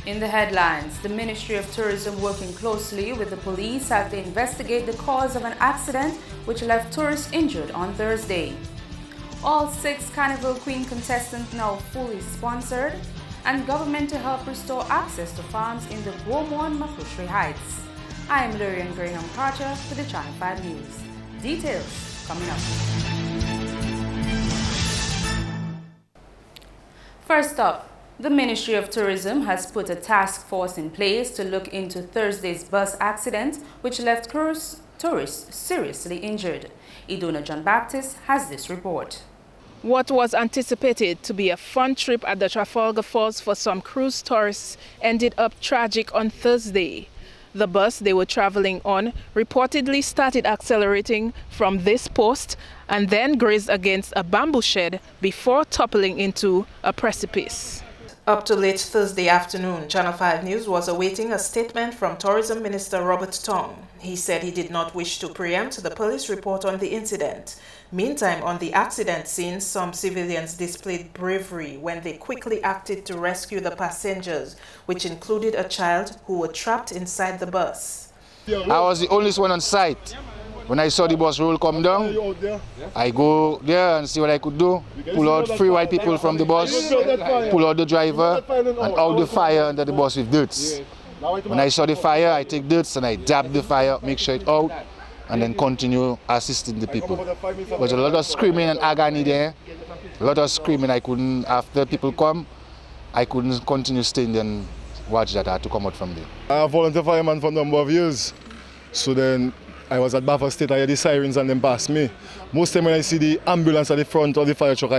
In the headlines, the Ministry of Tourism working closely with the police as they investigate the cause of an accident which left tourists injured on Thursday. All 6 Carnival Queen contestants now fully sponsored, and government to help restore access to farms in the Beaumont Makushri Heights. I am Lurian Graham Carter for the Channel 5 News. Details coming up. First up, the Ministry of Tourism has put a task force in place to look into Thursday's bus accident which left tourists seriously injured. Idona John-Baptist has this report. What was anticipated to be a fun trip at the Trafalgar Falls for some cruise tourists ended up tragic on Thursday. The bus they were traveling on reportedly started accelerating from this post and then grazed against a bamboo shed before toppling into a precipice. Up to late Thursday afternoon, Channel 5 News was awaiting a statement from Tourism Minister Robert Tong. He said he did not wish to preempt the police report on the incident. Meantime, on the accident scene, some civilians displayed bravery when they quickly acted to rescue the passengers, which included a child who were trapped inside the bus. I was the only one on site. When I saw the bus roll come down, I go there and see what I could do. Pull out 3 white people from the bus, pull out the driver, and out the fire under the bus with dirts. When I saw the fire, I take dirts and I dab the fire, make sure it's out, and then continue assisting the people. There was a lot of screaming and agony there, a lot of screaming. I couldn't, after people come, I couldn't continue staying there and watch that. I had to come out from there. I'm a volunteer fireman for a number of years, so then I was at Bafa State, I heard the sirens and them pass me. Most time when I see the ambulance at the front of the fire truck,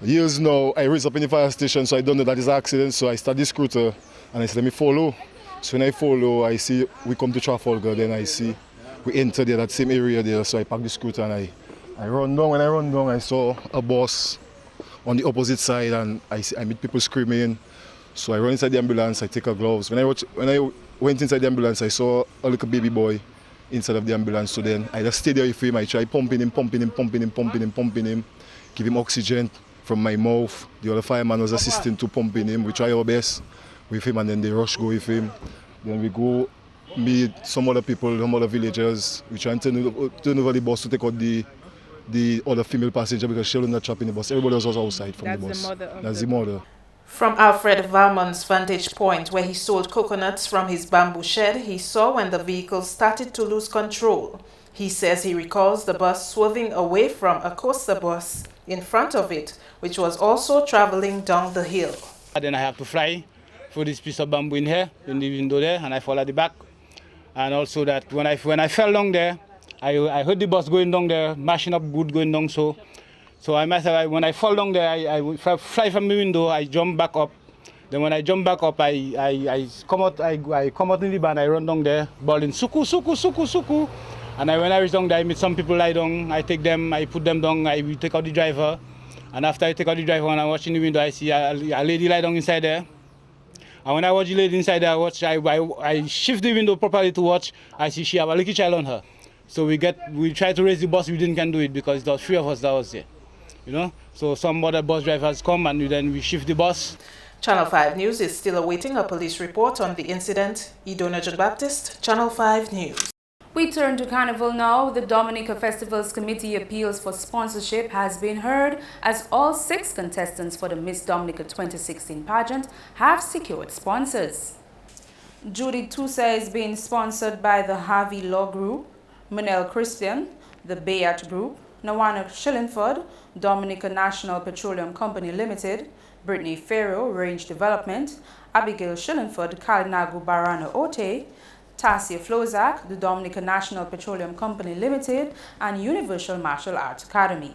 years now, I raise up in the fire station, so I don't know that is an accident, so I start the scooter and I say, let me follow. So when I follow, I see we come to Trafalgar, then I see we enter there, that same area there, so I park the scooter and I run down. When I run down, I saw a bus on the opposite side and I meet people screaming. So I run inside the ambulance, I take her gloves. When I went inside the ambulance, I saw a little baby boy inside of the ambulance, so then I just stayed there with him. I tried pumping him, give him oxygen from my mouth. The other fireman was assisting to pumping him. We try our best with him and then they rush go with him. Then we go meet some other people, some other villagers. We try and turn over the bus to take out the other female passenger because she was not trapped in the bus. Everybody was outside from the bus. That's the mother. From Alfred Valmont's vantage point, where he sold coconuts from his bamboo shed, he saw when the vehicle started to lose control. He says he recalls the bus swerving away from a coaster bus in front of it, which was also traveling down the hill. Then I have to fly for this piece of bamboo in here, in the window there, and I fall at the back. And also that when I fell down there, I heard the bus going down there, mashing up wood going down so. So when I fall down there, I fly from the window, I jump back up. Then when I jump back up, I come out in the van, I run down there, bawling, suku, suku, suku, suku. And when I reach down there, I meet some people lie down, I take them, I put them down, I take out the driver. And after I take out the driver, when I watch in the window, I see a lady lie down inside there. And when I watch the lady inside there, I shift the window properly to watch, I see she have a little child on her. So we try to raise the bus, we can't do it because there was 3 of us that was there. You know, so some other bus drivers come and then we shift the bus. Channel 5 News is still awaiting a police report on the incident. Idona John-Baptist, Channel 5 News. We turn to Carnival now. The Dominica Festivals Committee appeals for sponsorship has been heard as all 6 contestants for the Miss Dominica 2016 pageant have secured sponsors. Judy Tusa is being sponsored by the Harvey Law Group, Manel Christian, the Bayat Group, Nawana Shillingford, Dominica National Petroleum Company Limited, Brittany Farrow, Range Development, Abigail Shillingford, Kalinagu Barana Ote, Tasia Flozak, the Dominica National Petroleum Company Limited, and Universal Martial Arts Academy.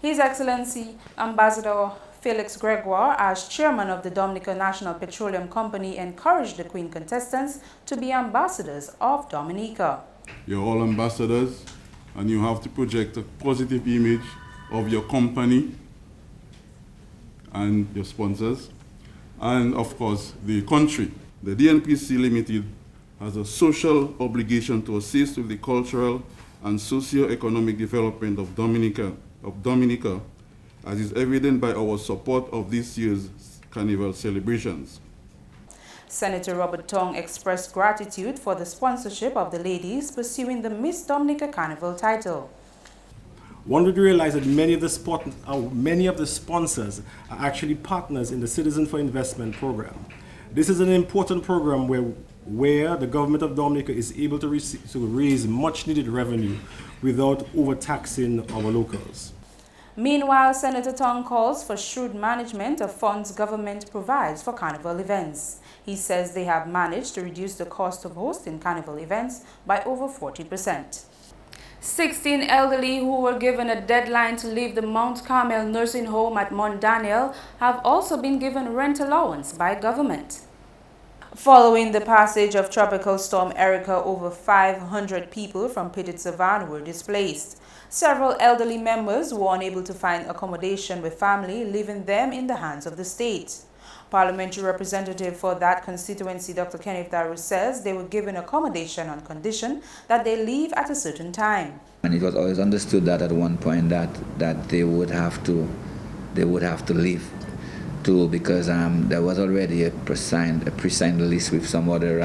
His Excellency Ambassador Felix Gregoire, as chairman of the Dominica National Petroleum Company, encouraged the Queen contestants to be ambassadors of Dominica. You're all ambassadors, and you have to project a positive image of your company and your sponsors, and of course the country. The DNPC Limited has a social obligation to assist with the cultural and socio-economic development of Dominica, as is evident by our support of this year's Carnival celebrations. Senator Robert Tong expressed gratitude for the sponsorship of the ladies pursuing the Miss Dominica Carnival title. One would realize that many of the sponsors are actually partners in the Citizen for Investment program. This is an important program where the government of Dominica is able to raise much needed revenue without overtaxing our locals. Meanwhile, Senator Tong calls for shrewd management of funds government provides for carnival events. He says they have managed to reduce the cost of hosting carnival events by over 40%. 16 elderly who were given a deadline to leave the Mount Carmel nursing home at Mount Daniel have also been given rent allowance by government. Following the passage of Tropical Storm Erica, over 500 people from Petit Savan were displaced. Several elderly members were unable to find accommodation with family, leaving them in the hands of the state. Parliamentary representative for that constituency, Dr. Kenneth Daru, says they were given accommodation on condition that they leave at a certain time. And it was always understood that at one point that they would have to leave too, because there was already a pre-signed list with some other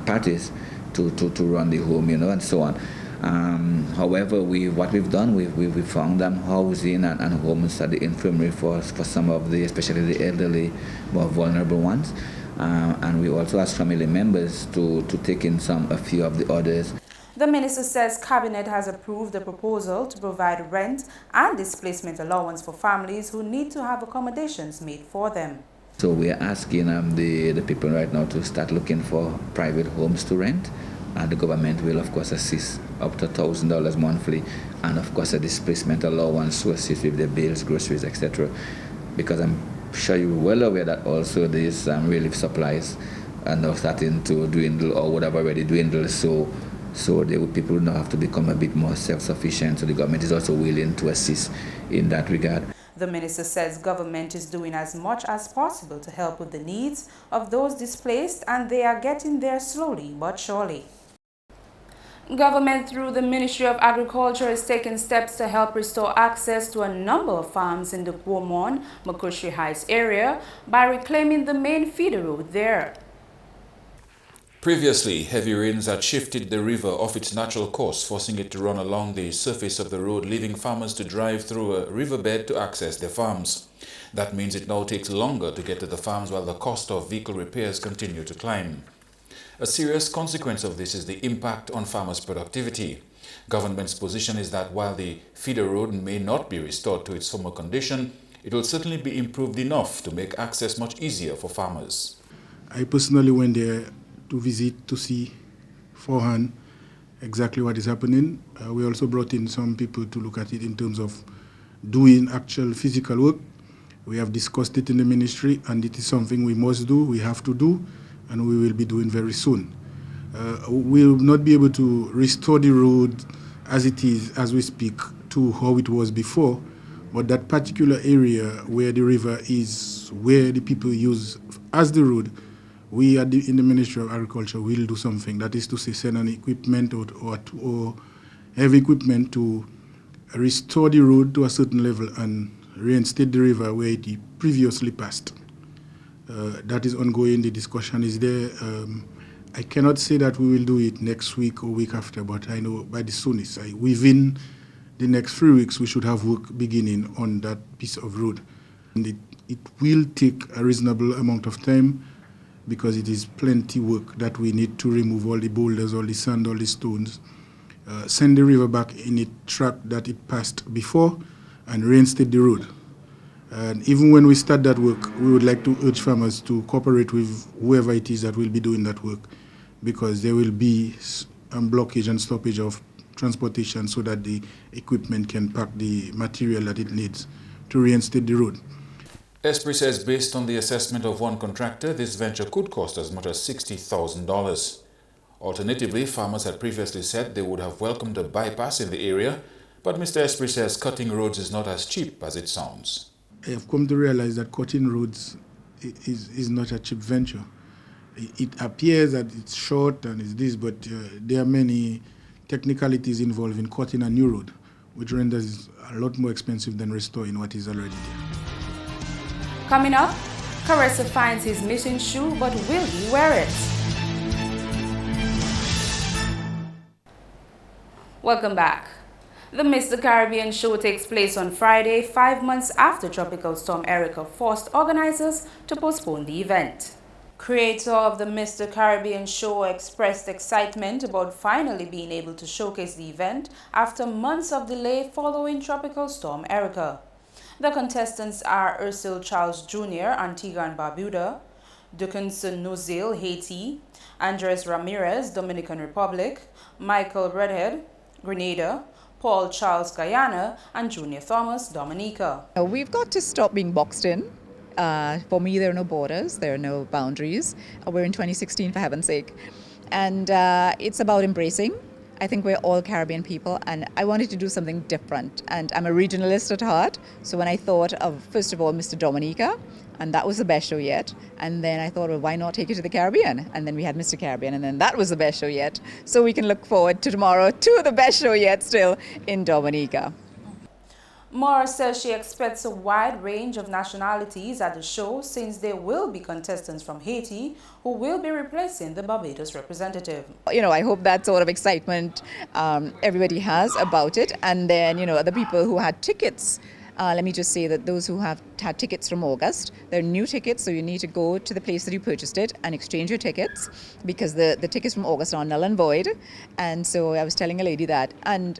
parties to run the home, and so on. However, what we've done, we found them housing and homes at the infirmary for some of the, especially the elderly, more vulnerable ones, and we also asked family members to take in a few of the others. The minister says Cabinet has approved the proposal to provide rent and displacement allowance for families who need to have accommodations made for them. So we are asking the people right now to start looking for private homes to rent, and the government will of course assist up to $1,000 monthly, and of course a displacement allowance to assist with the bills, groceries, etc. Because I'm sure you're well aware that also these relief supplies are now starting to dwindle or would have already dwindled. So people will now have to become a bit more self-sufficient. So the government is also willing to assist in that regard. The minister says government is doing as much as possible to help with the needs of those displaced, and they are getting there slowly but surely. Government through the Ministry of Agriculture is taking steps to help restore access to a number of farms in the Guomon-Makushi Heights area by reclaiming the main feeder road there. Previously, heavy rains had shifted the river off its natural course, forcing it to run along the surface of the road, leaving farmers to drive through a riverbed to access their farms. That means it now takes longer to get to the farms while the cost of vehicle repairs continue to climb. A serious consequence of this is the impact on farmers' productivity. Government's position is that while the feeder road may not be restored to its former condition, it will certainly be improved enough to make access much easier for farmers. I personally went there to visit to see forehand exactly what is happening. We also brought in some people to look at it in terms of doing actual physical work. We have discussed it in the ministry, and it is something we must do, we have to do, and we will be doing very soon. We will not be able to restore the road as it is, as we speak, to how it was before, but that particular area where the river is, where the people use as the road, we in the Ministry of Agriculture will do something. That is to say, send an equipment or heavy equipment to restore the road to a certain level and reinstate the river where it previously passed. That is ongoing. The discussion is there. I cannot say that we will do it next week or week after, but I know by the soonest, within the next 3 weeks, we should have work beginning on that piece of road. And it will take a reasonable amount of time, because it is plenty work that we need to remove all the boulders, all the sand, all the stones, send the river back in the track that it passed before, and reinstate the road. And even when we start that work, we would like to urge farmers to cooperate with whoever it is that will be doing that work, because there will be blockage and stoppage of transportation so that the equipment can pack the material that it needs to reinstate the road. Esprit says based on the assessment of one contractor, this venture could cost as much as $60,000. Alternatively, farmers had previously said they would have welcomed a bypass in the area, but Mr. Esprit says cutting roads is not as cheap as it sounds. I have come to realize that cutting roads is not a cheap venture. It appears that it's short and it's this, but there are many technicalities involved in cutting a new road, which renders it a lot more expensive than restoring what is already there. Coming up, Caressa finds his missing shoe, but will he wear it? Welcome back. The Mr. Caribbean show takes place on Friday, 5 months after Tropical Storm Erica forced organizers to postpone the event. Creator of the Mr. Caribbean show expressed excitement about finally being able to showcase the event after months of delay following Tropical Storm Erica. The contestants are Ursule Charles Jr., Antigua and Barbuda, Dickinson Nozil, Haiti, Andres Ramirez, Dominican Republic, Michael Redhead, Grenada, Paul Charles, Guyana, and Junior Thomas, Dominica. We've got to stop being boxed in. For me, there are no borders, there are no boundaries. We're in 2016, for heaven's sake. And it's about embracing. I think we're all Caribbean people, and I wanted to do something different. And I'm a regionalist at heart, so when I thought of, first of all, Mr. Dominica, and that was the best show yet, and then I thought, well, why not take it to the Caribbean? And then we had Mr. Caribbean, and then that was the best show yet. So we can look forward to tomorrow to the best show yet still in Dominica. Mora says she expects a wide range of nationalities at the show since there will be contestants from Haiti who will be replacing the Barbados representative. You know, I hope that sort of excitement everybody has about it. And then, you know, the people who had tickets, let me just say that those who have had tickets from August, they're new tickets, so you need to go to the place that you purchased it and exchange your tickets because the tickets from August are null and void. And so I was telling a lady that, and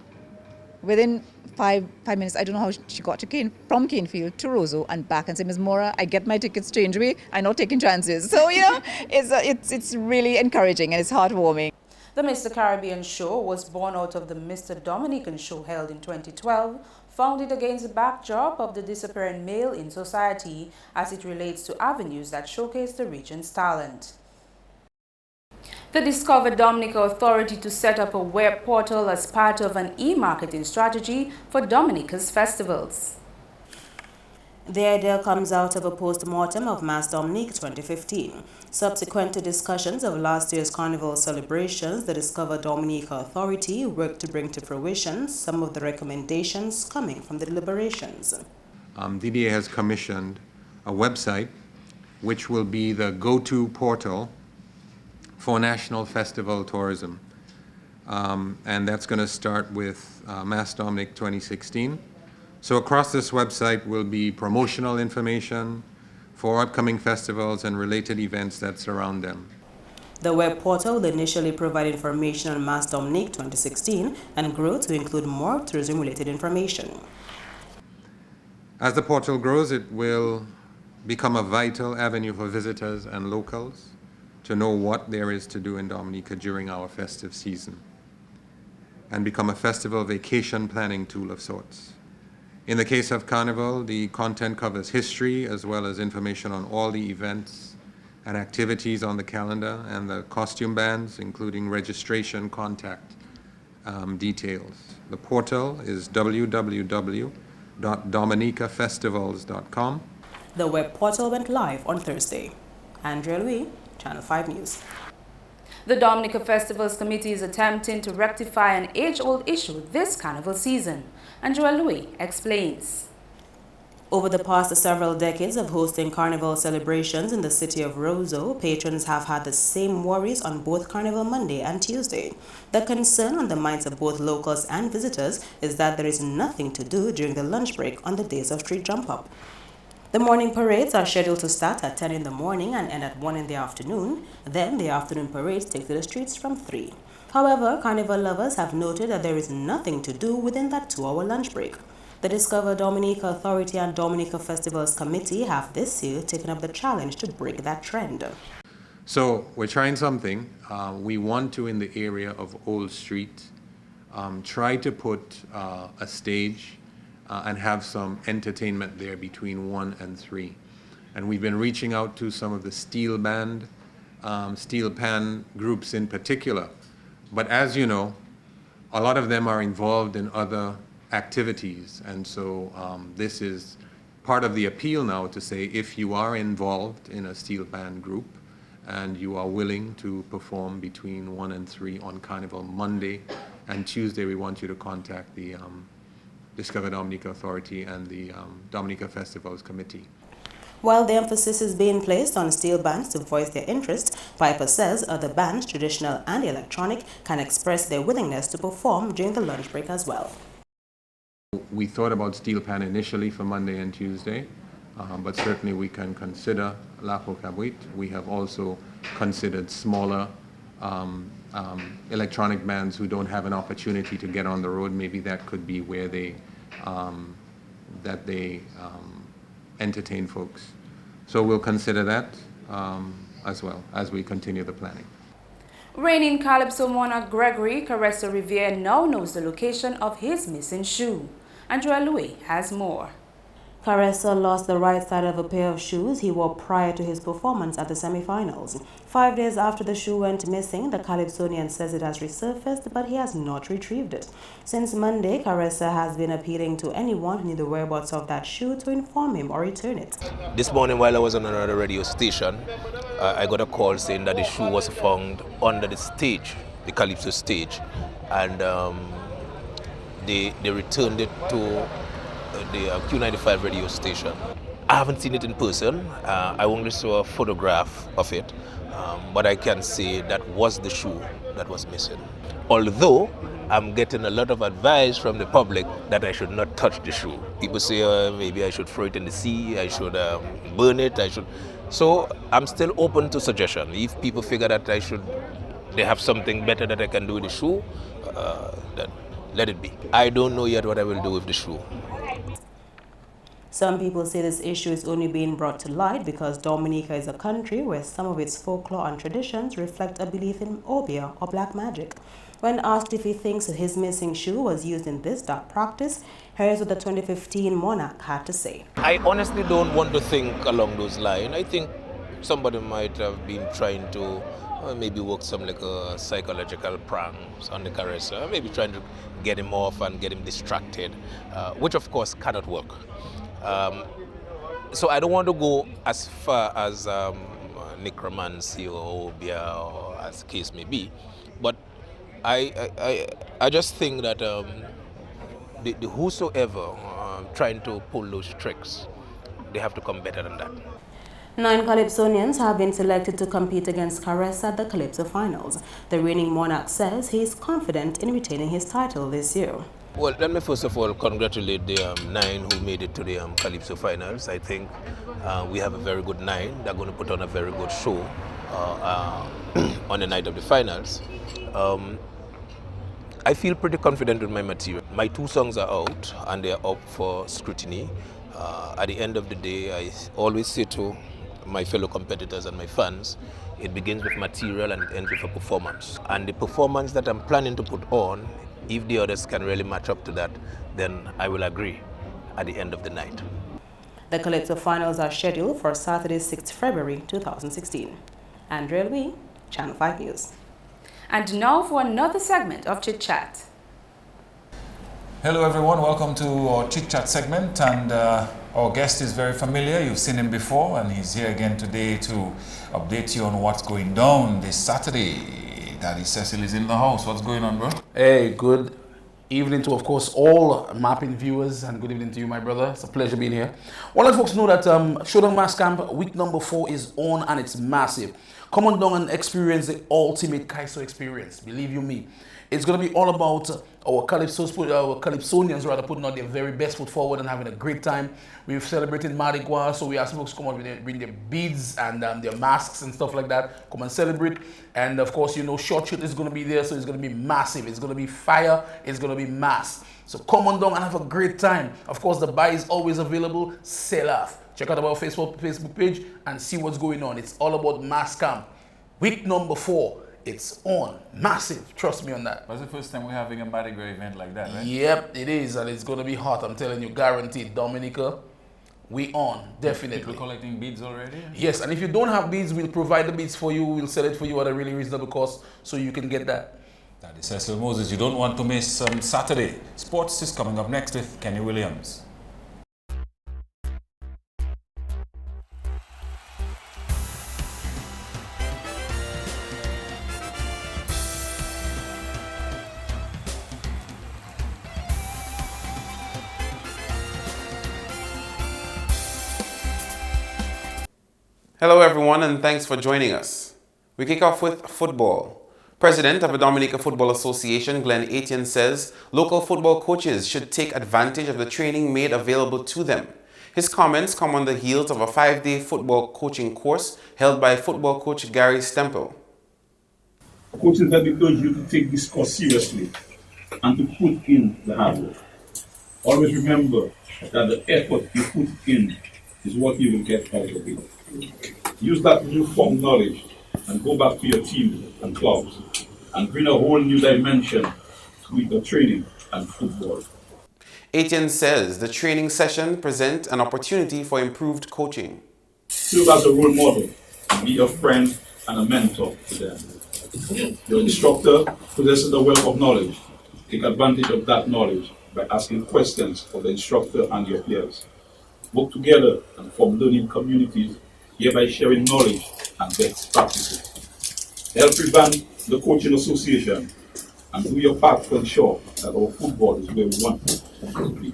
within five minutes, I don't know how she got to from Canefield to Roseau and back and say, Ms. Mora, I get my tickets changed away. I'm not taking chances. So, you know, it's really encouraging and it's heartwarming. The Mr. Caribbean show was born out of the Mr. Dominican show held in 2012, founded against the backdrop of the disappearing male in society as it relates to avenues that showcase the region's talent. The Discover Dominica Authority to set up a web portal as part of an e-marketing strategy for Dominica's festivals. The idea comes out of a post-mortem of Mass Dominique 2015. Subsequent to discussions of last year's carnival celebrations, the Discover Dominica Authority worked to bring to fruition some of the recommendations coming from the deliberations. DDA has commissioned a website which will be the go-to portal for national festival tourism. And that's going to start with Mass Dominic 2016. So across this website will be promotional information for upcoming festivals and related events that surround them. The web portal will initially provide information on Mass Dominic 2016 and grow to include more tourism-related information. As the portal grows, it will become a vital avenue for visitors and locals to know what there is to do in Dominica during our festive season and become a festival vacation planning tool of sorts. In the case of Carnival, the content covers history as well as information on all the events and activities on the calendar and the costume bands, including registration contact details. The portal is www.dominicafestivals.com. The web portal went live on Thursday. Andrea Louis, Channel 5 News. The Dominica Festivals Committee is attempting to rectify an age-old issue this carnival season. Andrea Louis explains. Over the past several decades of hosting carnival celebrations in the city of Roseau, patrons have had the same worries on both Carnival Monday and Tuesday. The concern on the minds of both locals and visitors is that there is nothing to do during the lunch break on the days of street jump-up. The morning parades are scheduled to start at 10 in the morning and end at 1 in the afternoon. Then the afternoon parades take to the streets from 3. However, carnival lovers have noted that there is nothing to do within that 2-hour lunch break. The Discover Dominica Authority and Dominica Festivals Committee have this year taken up the challenge to break that trend. So we're trying something. We want to, in the area of Old Street, try to put a stage and have some entertainment there between 1 and 3. And we've been reaching out to some of the steel band, steel pan groups in particular. But as you know, a lot of them are involved in other activities. And so this is part of the appeal now to say if you are involved in a steel band group and you are willing to perform between 1 and 3 on Carnival Monday and Tuesday, we want you to contact the Discover Dominica Authority and the Dominica Festivals Committee. While the emphasis is being placed on steel bands to voice their interest, Piper says other bands, traditional and electronic, can express their willingness to perform during the lunch break as well. We thought about steel pan initially for Monday and Tuesday, but certainly we can consider Lapo Cabwit. We have also considered smaller electronic bands who don't have an opportunity to get on the road. Maybe that could be where they entertain folks. So we'll consider that as well as we continue the planning. Reigning Calypso monarch Gregory Caressa Revere now knows the location of his missing shoe. Andrea Louis has more. Caressa lost the right side of a pair of shoes he wore prior to his performance at the semi-finals. 5 days after the shoe went missing, the Calypsonian says it has resurfaced, but he has not retrieved it. Since Monday, Caressa has been appealing to anyone who knew the whereabouts of that shoe to inform him or return it. This morning while I was on another radio station, I got a call saying that the shoe was found under the stage, the Calypso stage, and they returned it to the Q95 radio station. I haven't seen it in person. I only saw a photograph of it, but I can say that was the shoe that was missing. Although I'm getting a lot of advice from the public that I should not touch the shoe. People say maybe I should throw it in the sea, I should burn it, So I'm still open to suggestion. If people figure that they have something better that I can do with the shoe, then let it be. I don't know yet what I will do with the shoe. Some people say this issue is only being brought to light because Dominica is a country where some of its folklore and traditions reflect a belief in obia or black magic. When asked if he thinks his missing shoe was used in this dark practice, here's what the 2015 monarch had to say. I honestly don't want to think along those lines. I think somebody might have been trying to maybe work some like a psychological pranks on the Caressa, maybe trying to get him off and get him distracted, which of course cannot work. So I don't want to go as far as necromancy or obia or as the case may be, but I just think that the whosoever trying to pull those tricks, they have to come better than that. 9 Calypsonians have been selected to compete against Caressa at the Calypso Finals. The reigning monarch says he is confident in retaining his title this year. Well, let me first of all congratulate the 9 who made it to the Calypso Finals. I think we have a very good 9. They're going to put on a very good show on the night of the finals. I feel pretty confident with my material. My 2 songs are out and they are up for scrutiny. At the end of the day, I always say to my fellow competitors and my fans, it begins with material and it ends with a performance. And the performance that I'm planning to put on, if the others can really match up to that, then I will agree at the end of the night. The Calypso Finals are scheduled for Saturday, 6th February 2016. Andrea Louis, Channel 5 News. And now for another segment of Chit Chat. Hello everyone, welcome to our Chit Chat segment, and our guest is very familiar. You've seen him before and he's here again today to update you on what's going down this Saturday. Daddy Cecil is in the house. What's going on, bro? Hey, good evening to, of course, all Mapping viewers, and good evening to you, my brother. It's a pleasure being here. I want to let folks know that Showdown Mass Camp week number 4 is on and it's massive. Come on down and experience the ultimate Kaiso experience. Believe you me. It's going to be all about our Calypsonians rather putting out their very best foot forward and having a great time. We've celebrated Mardi Gras, so we asked folks to come out with bring their beads and their masks and stuff like that. Come and celebrate. And of course, you know, Short Shoot is going to be there, so it's going to be massive. It's going to be fire. It's going to be mass. So come on down and have a great time. Of course, the buy is always available. Sell off. Check out our Facebook page and see what's going on. It's all about Mass Camp. Week number 4. It's on. Massive. Trust me on that. That's the first time we're having a Mardi Gras event like that, right? Yep, it is. And it's going to be hot. I'm telling you, guaranteed. Dominica, we on. Definitely. People collecting beads already? Yes, and if you don't have beads, we'll provide the beads for you. We'll sell it for you at a really reasonable cost so you can get that. That is Cecil Moses. You don't want to miss Saturday. Sports is coming up next with Kenny Williams. Hello everyone and thanks for joining us. We kick off with football. President of the Dominica Football Association, Glenn Etienne, says local football coaches should take advantage of the training made available to them. His comments come on the heels of a 5-day football coaching course held by football coach Gary Stemple. Coaches that encourage you to take this course seriously and to put in the hard work. Always remember that the effort you put in is what you will get out of it. Use that newfound knowledge and go back to your team and clubs and bring a whole new dimension to the training and football. Etienne says the training session presents an opportunity for improved coaching. Serve as a role model and be a friend and a mentor to them. Your instructor possesses a wealth of knowledge. Take advantage of that knowledge by asking questions of the instructor and your peers. Work together and form learning communities, hereby sharing knowledge and best practices. Help revamp the coaching association and do your part to ensure that our football is where we want it to be.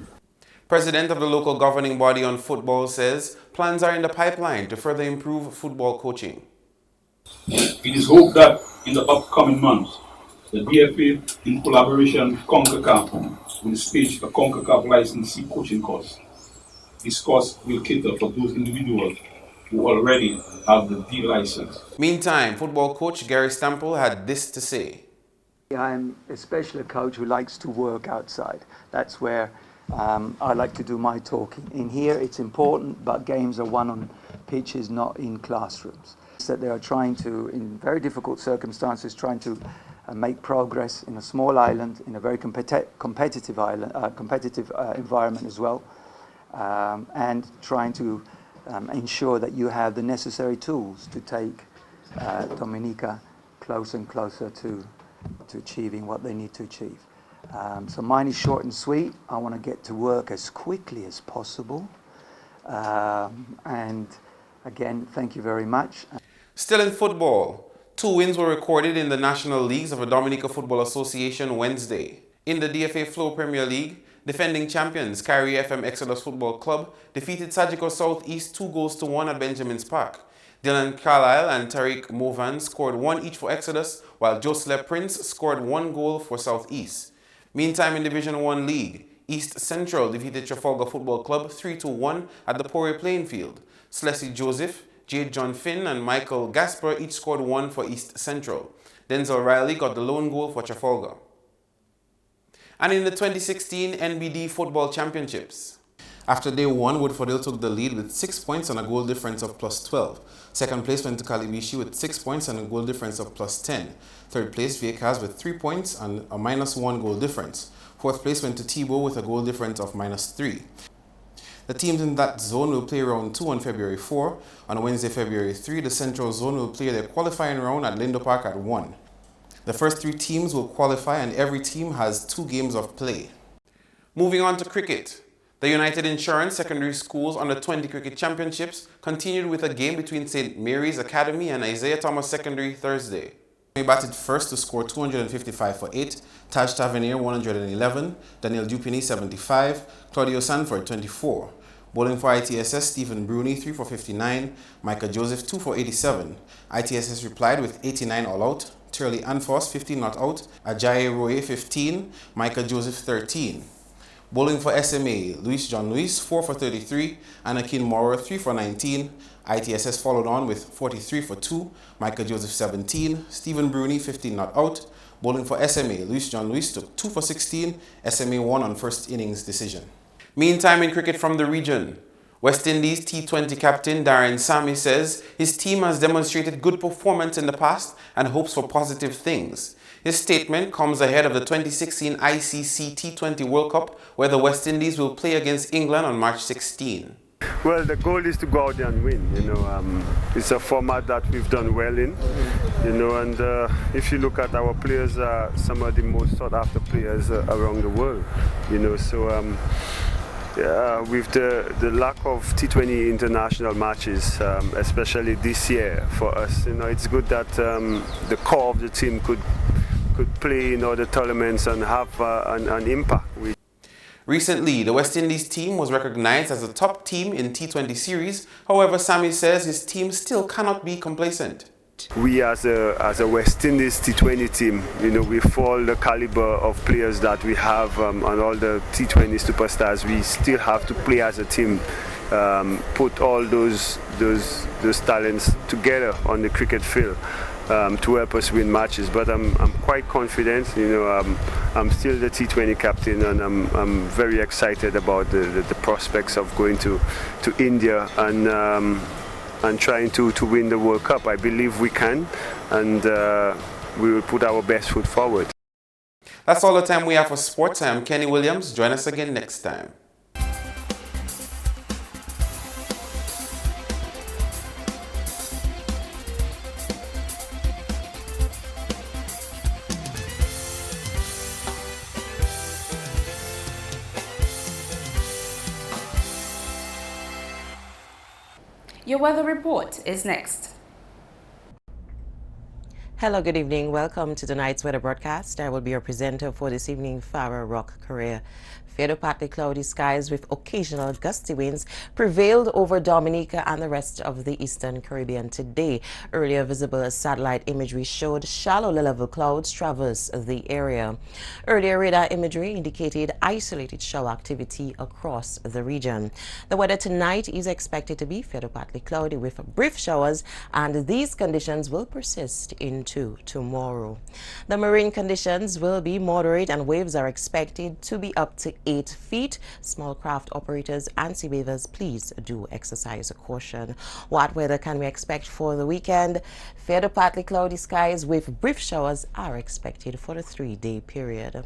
President of the local governing body on football says plans are in the pipeline to further improve football coaching. It is hoped that in the upcoming months, the DFA, in collaboration with CONCACAF, will stage a CONCACAF licensee coaching course. This course will cater for those individuals who already have the D license. Meantime, football coach Gary Stemple had this to say. I'm especially a coach who likes to work outside. That's where I like to do my talking. In here it's important, but games are won on pitches, not in classrooms. That they are trying to, in very difficult circumstances, trying to make progress in a small island, in a very competitive environment as well, and trying to ensure that you have the necessary tools to take Dominica closer and closer to achieving what they need to achieve. So mine is short and sweet. I want to get to work as quickly as possible. And again, thank you very much. Still in football, 2 wins were recorded in the National Leagues of the Dominica Football Association Wednesday. In the DFA Flow Premier League, defending champions Carrie FM Exodus Football Club defeated Sagicor Southeast 2-1 at Benjamin's Park. Dylan Carlisle and Tariq Movan scored 1 each for Exodus, while Joseph Prince scored 1 goal for Southeast. Meantime, in Division 1 League, East Central defeated Trafalgar Football Club 3-1 at the Pori playing field. Slessie Joseph, Jade John Finn and Michael Gasper each scored 1 for East Central. Denzel Riley got the lone goal for Trafalgar. And in the 2016 NBD Football Championships, after day 1, Woodfordale took the lead with 6 points and a goal difference of +12. Second place went to Kalibishi with 6 points and a goal difference of +10. Third place, Viejas with 3 points and a -1 goal difference. Fourth place went to Tebow with a goal difference of -3. The teams in that zone will play round 2 on February 4. On Wednesday, February 3, the Central Zone will play their qualifying round at Lindo Park at 1. The first 3 teams will qualify and every team has 2 games of play. Moving on to cricket. The United Insurance Secondary Schools Under-20 Cricket Championships continued with a game between St. Mary's Academy and Isaiah Thomas Secondary Thursday. He batted first to score 255 for 8, Taj Tavernier 111, Daniel Dupini 75, Claudio Sanford 24. Bowling for ITSS, Stephen Bruni 3 for 59, Micah Joseph 2 for 87. ITSS replied with 89 all out, Turley Anfos 15 not out, Ajayi Roye 15, Micah Joseph 13. Bowling for SMA, Luis John Luis 4 for 33, Anakin Maurer 3 for 19. ITSS followed on with 43 for 2, Micah Joseph 17, Stephen Bruni 15 not out. Bowling for SMA, Luis John Luis took 2 for 16, SMA won on first innings decision. Meantime, in cricket from the region, West Indies T20 captain Darren Sammy says his team has demonstrated good performance in the past and hopes for positive things. His statement comes ahead of the 2016 ICC T20 World Cup, where the West Indies will play against England on March 16. Well, the goal is to go out there and win. It's a format that we've done well in. And if you look at our players, some of the most sought after players around the world. With the lack of T20 international matches, especially this year for us, it's good that the core of the team could play in other tournaments and have an impact. Recently, the West Indies team was recognized as a top team in T20 series. However, Sammy says his team still cannot be complacent. We as a West Indies T20 team, you know, with all the caliber of players that we have and all the T20 superstars, we still have to play as a team, put all those talents together on the cricket field to help us win matches. But I'm quite confident, you know, I'm still the T20 captain, and I'm very excited about the prospects of going to India and trying to win the World Cup. I believe we can, and we will put our best foot forward. That's all the time we have for sports. I am Kenny Williams. Join us again next time. Your weather report is next. Hello, good evening. Welcome to tonight's weather broadcast. I will be your presenter for this evening, Farah Rock Korea. Fair to partly cloudy skies with occasional gusty winds prevailed over Dominica and the rest of the Eastern Caribbean today. Earlier visible satellite imagery showed shallow level clouds traverse the area. Earlier radar imagery indicated isolated shower activity across the region. The weather tonight is expected to be fair to partly cloudy with brief showers, and these conditions will persist into tomorrow. The marine conditions will be moderate and waves are expected to be up to 8 feet. Small craft operators and sea bathers, please do exercise caution. What weather can we expect for the weekend? Fair to partly cloudy skies with brief showers are expected for the 3-day period.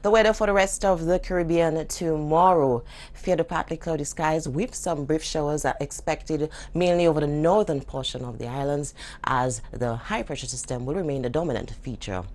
The weather for the rest of the Caribbean tomorrow. Fair to partly cloudy skies with some brief showers are expected mainly over the northern portion of the islands, as the high pressure system will remain the dominant feature.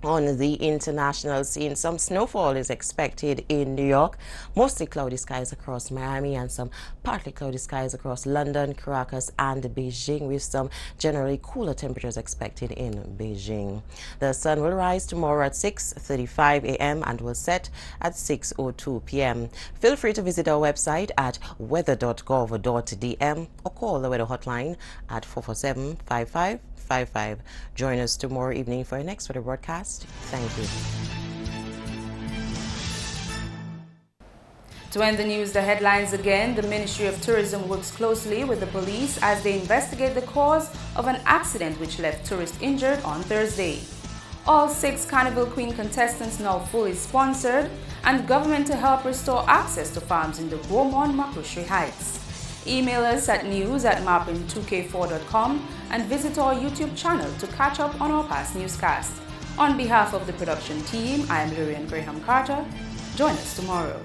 On the international scene, some snowfall is expected in New York, mostly cloudy skies across Miami, and some partly cloudy skies across London, Caracas, and Beijing, with some generally cooler temperatures expected in Beijing. The sun will rise tomorrow at 6:35 a.m. and will set at 6:02 p.m. Feel free to visit our website at weather.gov.dm or call the weather hotline at 447-5555. Join us tomorrow evening for our next weather broadcast. Thank you. To end the news, the headlines again. The Ministry of Tourism works closely with the police as they investigate the cause of an accident which left tourists injured on Thursday. All 6 Carnival Queen contestants now fully sponsored, and government to help restore access to farms in the Beaumont Makushri Heights. Email us at news@MarpinNewsJan28th2k16 and visit our YouTube channel to catch up on our past newscasts. On behalf of the production team, I am Lurian Graham Carter. Join us tomorrow.